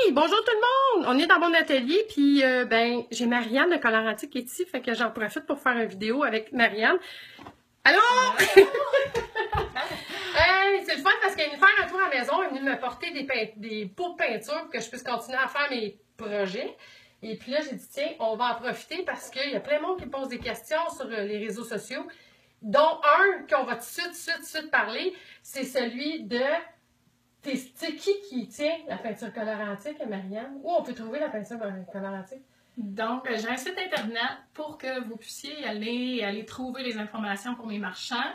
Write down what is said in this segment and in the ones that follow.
Hey, bonjour tout le monde! On est dans mon atelier, puis j'ai Marianne de Colorantic qui est ici, fait que j'en profite pour faire une vidéo avec Marianne. Allô? Hey, c'est le fun parce qu'elle est venue faire un tour à la maison, elle est venue me porter des pots de peinture pour que je puisse continuer à faire mes projets. Et puis là, j'ai dit, tiens, on va en profiter parce qu'il y a plein de monde qui me pose des questions sur les réseaux sociaux, dont un qu'on va tout de suite parler, c'est celui de... C'est qui tient la peinture colorantique, Marianne? Où on peut trouver la peinture colorantique? Donc, j'ai un site internet pour que vous puissiez aller trouver les informations pour mes marchands.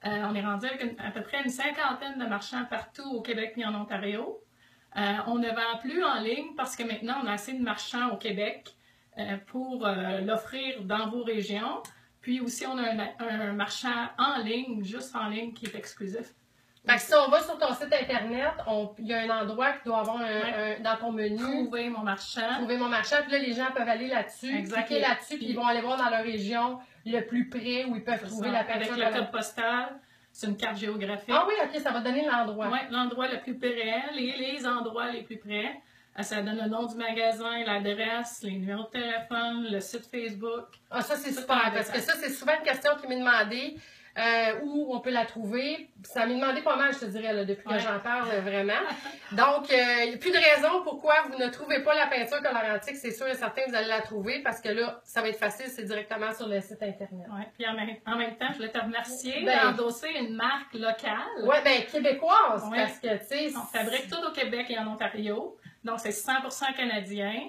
On est rendu avec à peu près une cinquantaine de marchands partout au Québec et en Ontario. On ne vend plus en ligne parce que maintenant, on a assez de marchands au Québec pour l'offrir dans vos régions. Puis aussi, on a un marchand en ligne, juste en ligne, qui est exclusif. Fait que si on va sur ton site internet, il y a un endroit qui doit avoir dans ton menu. Trouver mon marchand. Trouver mon marchand. Puis là, les gens peuvent aller là-dessus, cliquer là-dessus, puis ils vont aller voir dans leur région le plus près où ils peuvent trouver la peinture. Avec le code postal, c'est une carte géographique. Ah oui, ok, ça va donner l'endroit. Oui, l'endroit le plus près, les endroits les plus près. Ça donne le nom du magasin, l'adresse, les numéros de téléphone, le site Facebook. Ah, ça, c'est super, parce que ça, c'est souvent une question qui m'est demandée. Où on peut la trouver. Ça m'est demandé pas mal, je te dirais, là, depuis que j'en parle vraiment. Donc, il n'y a plus de raison pourquoi vous ne trouvez pas la peinture colorantique. C'est sûr et certain que vous allez la trouver parce que là, ça va être facile, c'est directement sur le site Internet. Oui, puis en même temps, je voulais te remercier d'endosser une marque locale. Oui, bien, québécoise, parce que, tu sais... On fabrique tout au Québec et en Ontario. Donc, c'est 100% canadien.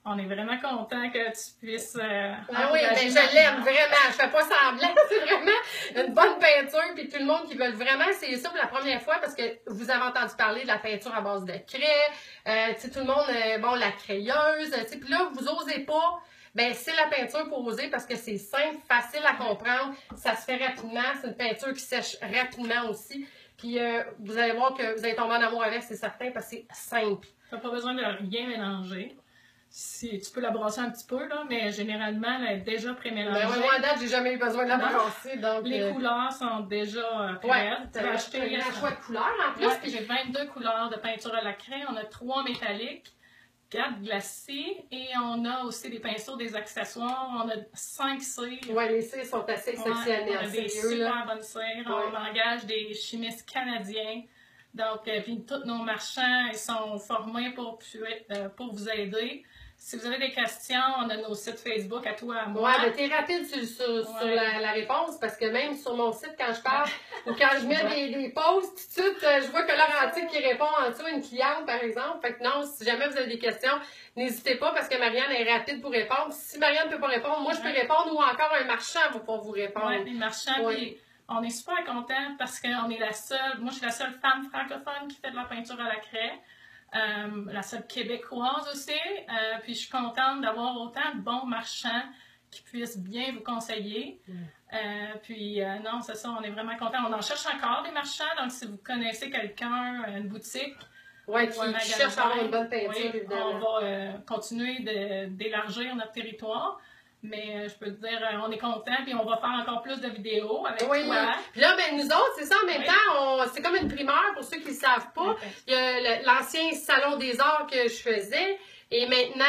On est vraiment content que tu puisses... Ah oui, mais je l'aime vraiment. Je fais pas semblant. C'est vraiment une bonne peinture. Puis tout le monde qui veut vraiment essayer ça pour la première fois parce que vous avez entendu parler de la peinture à base de craie. Tu sais, tout le monde, bon, la crayeuse. Tu sais, puis là, vous osez pas. Ben, c'est la peinture pour oser parce que c'est simple, facile à comprendre. Ça se fait rapidement. C'est une peinture qui sèche rapidement aussi. Puis vous allez voir que vous allez tomber en amour avec, c'est certain, parce que c'est simple. Tu n'as pas besoin de rien mélanger. Si tu peux la brasser un petit peu, là, mais généralement, elle est déjà pré-mélangée. Ben, moi, à date, j'ai jamais eu besoin de la brasser. Donc, les couleurs sont déjà prêtes. Tu vas acheter un choix de couleurs en plus. Puis j'ai 22 couleurs de peinture à la craie. On a 3 métalliques, 4 glacés et on a aussi des pinceaux, des accessoires. On a 5 cires. Oui, les cires sont assez exceptionnelles. On a des super bonnes cires. On engage des chimistes canadiens. Donc, puis tous nos marchands, ils sont formés pour vous aider. Si vous avez des questions, on a nos sites Facebook à toi, à moi. Oui, mais t'es rapide sur la réponse parce que même sur mon site, quand je parle ou quand je mets des posts, tout de suite, je vois que Colorantic qui répond en dessous, une cliente par exemple. Fait que non, si jamais vous avez des questions, n'hésitez pas parce que Marianne est rapide pour répondre. Si Marianne ne peut pas répondre, moi je peux répondre ou encore un marchand va pouvoir vous répondre. Oui, les marchands, puis on est super contents parce qu'on est la seule, moi je suis la seule femme francophone qui fait de la peinture à la craie. La seule québécoise aussi, puis je suis contente d'avoir autant de bons marchands qui puissent bien vous conseiller. Puis non, c'est ça, on est vraiment contents. On en cherche encore des marchands, donc si vous connaissez quelqu'un, une boutique, qui cherche à avoir une bonne peinture, on va continuer d'élargir notre territoire. Mais je peux te dire, on est content, puis on va faire encore plus de vidéos avec toi. Puis là, ben, nous autres, c'est ça, en même temps, c'est comme une primeur pour ceux qui ne savent pas. Il y a l'ancien Salon des Arts que je faisais. Et maintenant,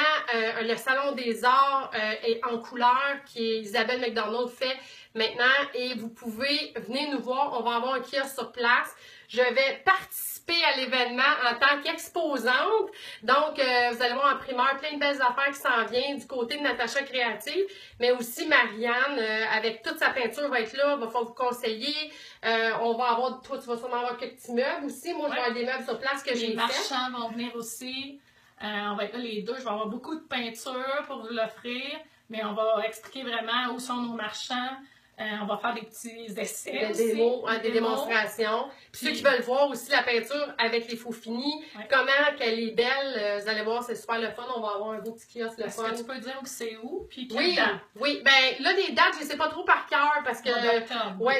le Salon des Arts est en couleur, qui est Isabelle McDonald fait maintenant. Et vous pouvez venir nous voir. On va avoir un kiosque sur place. Je vais participer à l'événement en tant qu'exposante. Donc, vous allez voir en primeur plein de belles affaires qui s'en viennent du côté de Natacha Créative, mais aussi Marianne, avec toute sa peinture, va être là, va falloir vous conseiller. On va avoir, toi, tu vas sûrement avoir quelques petits meubles aussi. Moi, je vais avoir des meubles sur place que j'ai fait. Les marchands vont venir aussi. On va être là les deux. Je vais avoir beaucoup de peinture pour vous l'offrir, mais on va expliquer vraiment où sont nos marchands. On va faire des petits essais aussi. Des démonstrations. Puis ceux qui veulent voir aussi la peinture avec les faux finis, comment qu'elle est belle, vous allez voir, c'est super le fun. On va avoir un beau petit kiosque le fun. Est-ce que tu peux dire où c'est où? Puis oui, ben là, des dates, je ne sais pas trop par cœur parce que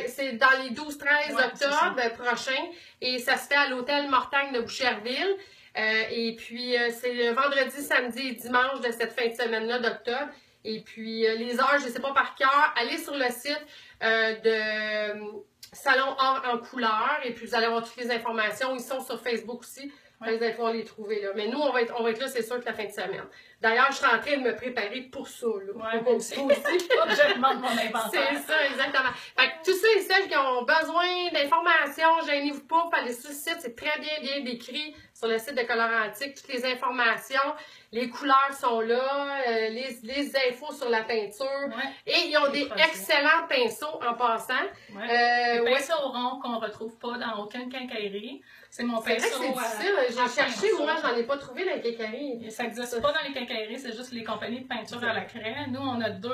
c'est dans les 12-13 octobre prochains et ça se fait à l'hôtel Mortagne de Boucherville. Et puis, c'est le vendredi, samedi et dimanche de cette fin de semaine-là d'octobre. Et puis, les heures, je ne sais pas par cœur. Allez sur le site de Salon Art en couleur. Et puis, vous allez avoir toutes les informations. Ils sont sur Facebook aussi. Vous allez pouvoir les trouver là. Mais nous, on va être là, c'est sûr, que la fin de semaine. D'ailleurs, je suis en train de me préparer pour ça. Là. Ouais, aussi. Je demande mon inventaire. C'est ça, exactement. Fait que tous ceux et celles qui ont besoin d'informations, gênez-vous pas, allez sur le site, c'est très bien décrit sur le site de Colorantique. Toutes les informations, les couleurs sont là, les infos sur la peinture. Ouais. Et ils ont des excellents pinceaux en passant. Ouais. Les pinceaux ronds qu'on ne retrouve pas dans aucune quincaillerie. C'est mon pinceau. C'est difficile. J'ai cherché, moi, j'en ai pas trouvé dans les quincailleries. Ça n'existe pas dans les quincailleries, c'est juste les compagnies de peinture à la craie. Nous, on a 2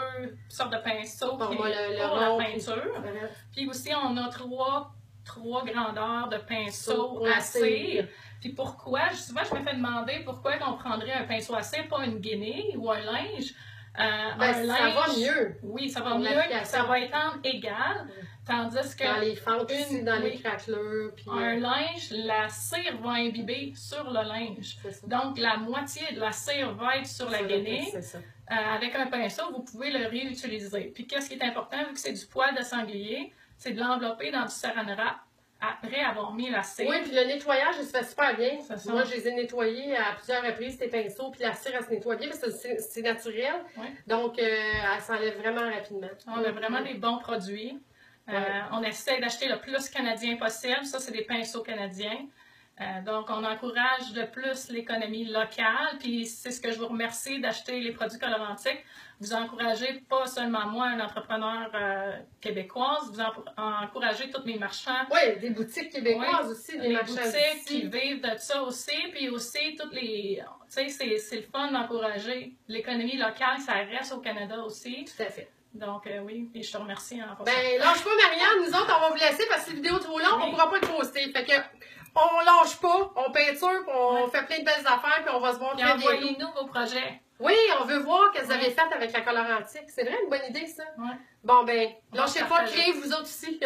sortes de pinceaux pour la peinture. Puis aussi, on a trois grandeurs de pinceaux à cire. Puis pourquoi? Souvent, je me fais demander pourquoi on prendrait un pinceau à cire, pas une guinée ou un linge. Ça va mieux. Oui, ça va mieux, ça va étendre égal. Tandis que dans les fentes aussi, dans les craquelures. Puis un linge, la cire va imbiber sur le linge. Donc, la moitié de la cire va être sur la gainée. Avec un pinceau, vous pouvez le réutiliser. Puis, qu'est-ce qui est important, vu que c'est du poil de sanglier, c'est de l'envelopper dans du saran wrap après avoir mis la cire. Oui, puis le nettoyage, il se fait super bien. Moi, je les ai nettoyés à plusieurs reprises, ces pinceaux, puis la cire, elle se nettoie bien, parce que c'est naturel. Donc, elle s'enlève vraiment rapidement. On a vraiment des bons produits. On essaie d'acheter le plus canadien possible. Ça, c'est des pinceaux canadiens. Donc, on encourage de plus l'économie locale. Puis, c'est ce que je vous remercie d'acheter les produits Colorantique. Vous encouragez pas seulement moi, un entrepreneur québécoise, vous encouragez tous mes marchands. Oui, des boutiques québécoises aussi, des marchands boutiques qui vivent de ça aussi. Puis aussi, toutes les... Tu sais, c'est le fun d'encourager l'économie locale. Ça reste au Canada aussi. Tout à fait. Donc, oui, et je te remercie en passant. Ben, lâche pas, Marianne. Nous autres, on va vous laisser parce que c'est une vidéo trop longue, on ne pourra pas le poster. Fait que, on lâche pas, on peinture, puis on fait plein de belles affaires, puis on va se voir très bientôt. Envoyez-nous vos projets. Oui, on veut voir ce que vous avez fait avec la Colorantique. C'est vrai, une bonne idée, ça? Oui. Bon, ben, lâchez pas, créez vous autres aussi.